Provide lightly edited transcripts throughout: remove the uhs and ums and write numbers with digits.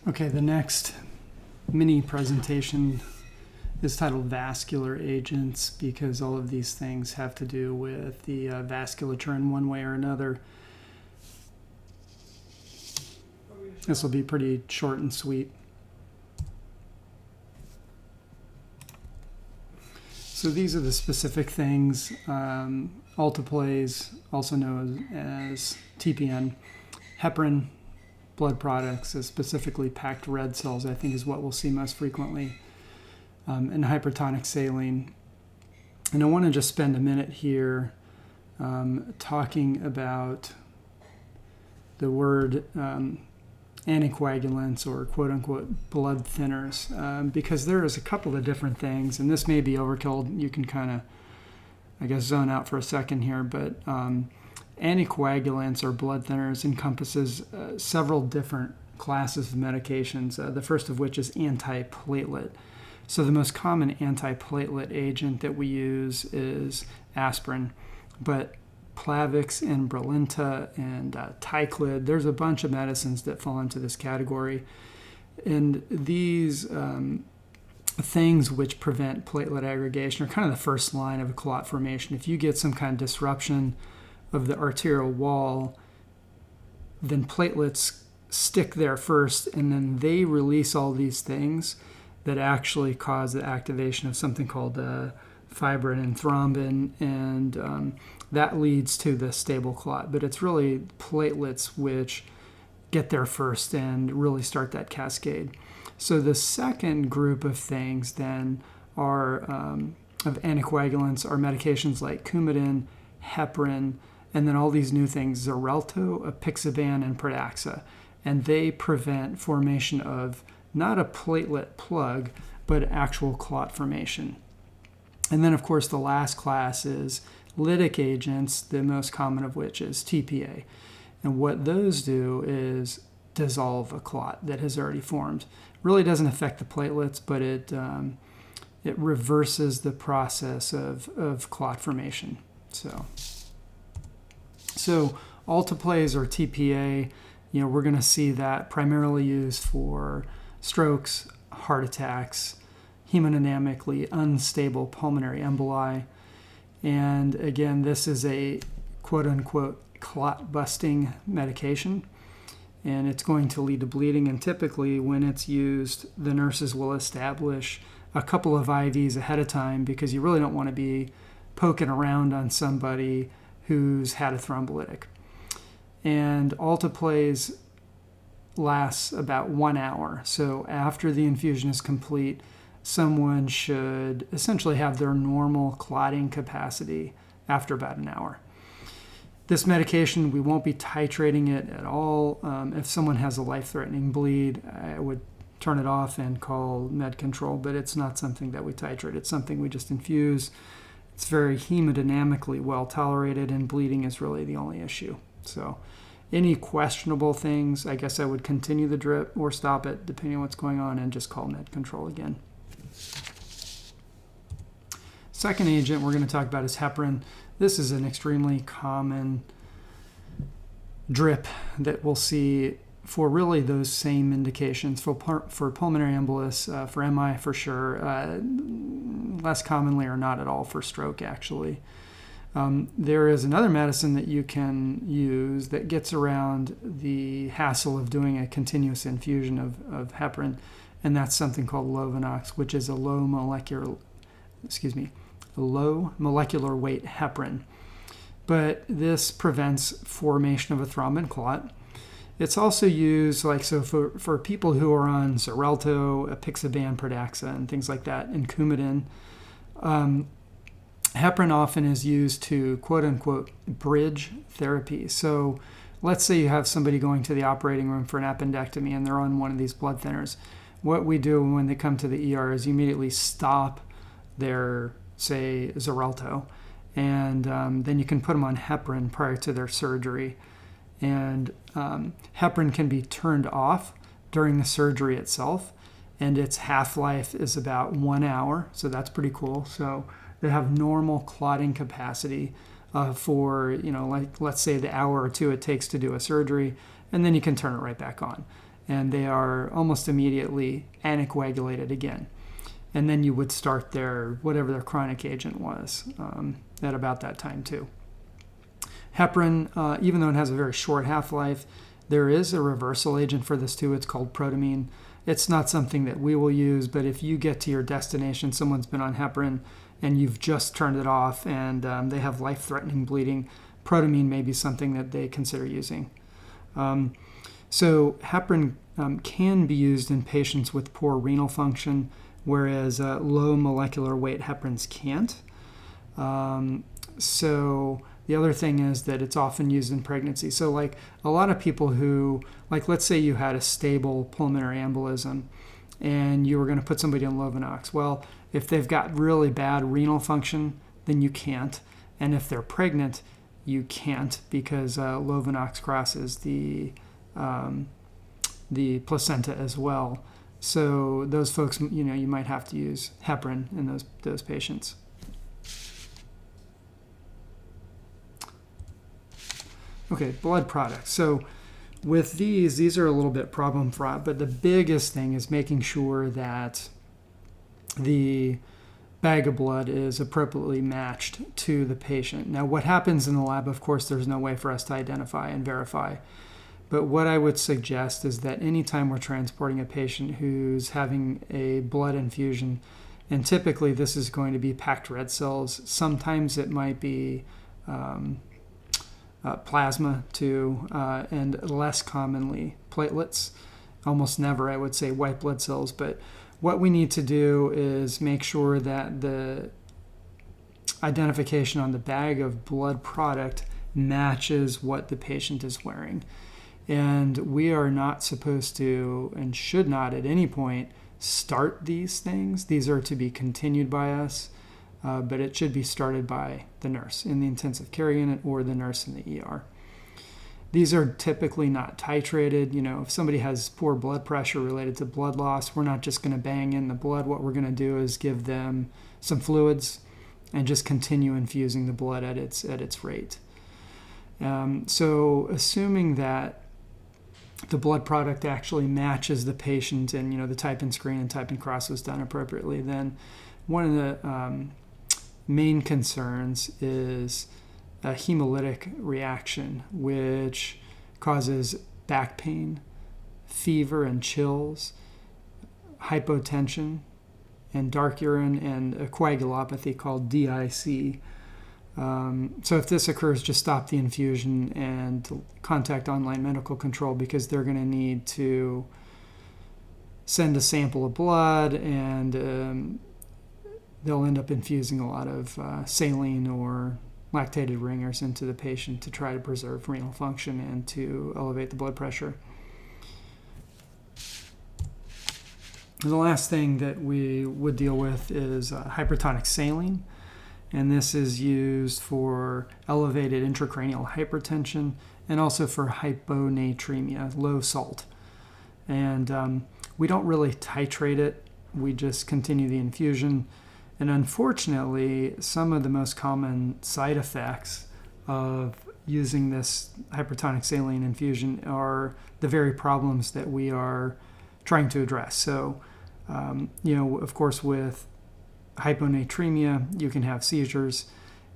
Okay, the next mini presentation is titled Vascular Agents because all of these things have to do with the vasculature in one way or another. This will be pretty short and sweet. So these are the specific things. Alteplase, also known as TPN, heparin, blood products, specifically packed red cells, I think is what we'll see most frequently, and hypertonic saline. And I want to just spend a minute here talking about the word anticoagulants or quote-unquote blood thinners, because there is a couple of different things, and this may be overkill. You can kind of, I guess, zone out for a second here, but anticoagulants or blood thinners encompasses several different classes of medications, the first of which is antiplatelet. So the most common antiplatelet agent that we use is aspirin, but Plavix and Brilinta and Tyclid, there's a bunch of medicines that fall into this category. And these things which prevent platelet aggregation are kind of the first line of a clot formation. If you get some kind of disruption of the arterial wall, then platelets stick there first, and then they release all these things that actually cause the activation of something called fibrin and thrombin, and that leads to the stable clot. But it's really platelets which get there first and really start that cascade. So the second group of things then are of anticoagulants are medications like Coumadin, heparin, and then all these new things, Xarelto, apixaban, and Pradaxa. And they prevent formation of not a platelet plug, but actual clot formation. And then, of course, the last class is lytic agents, the most common of which is TPA. And what those do is dissolve a clot that has already formed. Really doesn't affect the platelets, but it reverses the process of clot formation. So alteplase or TPA, we're going to see that primarily used for strokes, heart attacks, hemodynamically unstable pulmonary emboli. And again, this is a quote-unquote clot-busting medication, and it's going to lead to bleeding. And typically when it's used, the nurses will establish a couple of IVs ahead of time because you really don't want to be poking around on somebody who's had a thrombolytic. And alteplase lasts about 1 hour. So after the infusion is complete, someone should essentially have their normal clotting capacity after about an hour. This medication, we won't be titrating it at all. If someone has a life-threatening bleed, I would turn it off and call med control, but it's not something that we titrate. It's something we just infuse. It's very hemodynamically well tolerated, and bleeding is really the only issue. So any questionable things, I guess I would continue the drip or stop it depending on what's going on and just call med control again. Second agent we're going to talk about is heparin. This is an extremely common drip that we'll see for really those same indications, for pulmonary embolus, for MI for sure, less commonly or not at all for stroke actually. There is another medicine that you can use that gets around the hassle of doing a continuous infusion of heparin, and that's something called Lovenox, which is a low molecular weight heparin. But this prevents formation of a thrombin clot. It's also used for people who are on Xarelto, apixaban, Pradaxa, and things like that, and Coumadin. Heparin often is used to quote-unquote bridge therapy. So let's say you have somebody going to the operating room for an appendectomy and they're on one of these blood thinners. What we do when they come to the ER is you immediately stop their, say, Xarelto, and then you can put them on heparin prior to their surgery. And heparin can be turned off during the surgery itself, and its half-life is about 1 hour, so that's pretty cool. So they have normal clotting capacity for, let's say the hour or two it takes to do a surgery, and then you can turn it right back on. and they are almost immediately anticoagulated again. And then you would start whatever their chronic agent was at about that time too. Heparin, even though it has a very short half-life, there is a reversal agent for this too. It's called protamine. It's not something that we will use, but if you get to your destination, someone's been on heparin, and you've just turned it off and they have life-threatening bleeding, protamine may be something that they consider using. So heparin can be used in patients with poor renal function, whereas low molecular weight heparins can't. So the other thing is that it's often used in pregnancy. So like a lot of people who, like let's say you had a stable pulmonary embolism and you were going to put somebody on Lovenox. Well, if they've got really bad renal function, then you can't. And if they're pregnant, you can't, because Lovenox crosses the placenta as well. So those folks, you might have to use heparin in those patients. Okay, blood products. So with these are a little bit problem fraught, but the biggest thing is making sure that the bag of blood is appropriately matched to the patient. Now, what happens in the lab, of course, there's no way for us to identify and verify. But what I would suggest is that anytime we're transporting a patient who's having a blood infusion, and typically this is going to be packed red cells, sometimes it might be plasma too, and less commonly platelets. Almost never, I would say, white blood cells. But what we need to do is make sure that the identification on the bag of blood product matches what the patient is wearing. And we are not supposed to, and should not at any point, start these things. These are to be continued by us, but it should be started by the nurse in the intensive care unit or the nurse in the ER. These are typically not titrated. If somebody has poor blood pressure related to blood loss, we're not just going to bang in the blood. What we're going to do is give them some fluids and just continue infusing the blood at its rate. So assuming that the blood product actually matches the patient and the type and screen and type and cross was done appropriately, then one of the main concerns is a hemolytic reaction, which causes back pain, fever and chills, hypotension, and dark urine, and a coagulopathy called DIC. So if this occurs, just stop the infusion and contact online medical control, because they're going to need to send a sample of blood, and they'll end up infusing a lot of saline or lactated ringers into the patient to try to preserve renal function and to elevate the blood pressure. And the last thing that we would deal with is hypertonic saline. And this is used for elevated intracranial hypertension and also for hyponatremia, low salt. And we don't really titrate it. We just continue the infusion. And unfortunately, some of the most common side effects of using this hypertonic saline infusion are the very problems that we are trying to address. So, of course, with hyponatremia, you can have seizures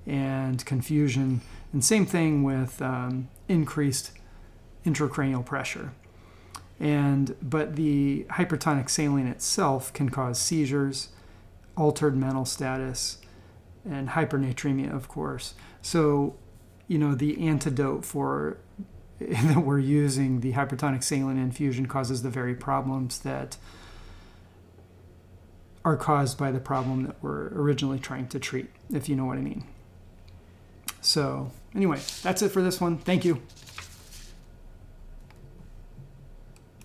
and confusion. And same thing with increased intracranial pressure. But the hypertonic saline itself can cause seizures, altered mental status, and hypernatremia, of course. So, the antidote for that we're using, the hypertonic saline infusion, causes the very problems that are caused by the problem that we're originally trying to treat, if you know what I mean. So, anyway, that's it for this one. Thank you.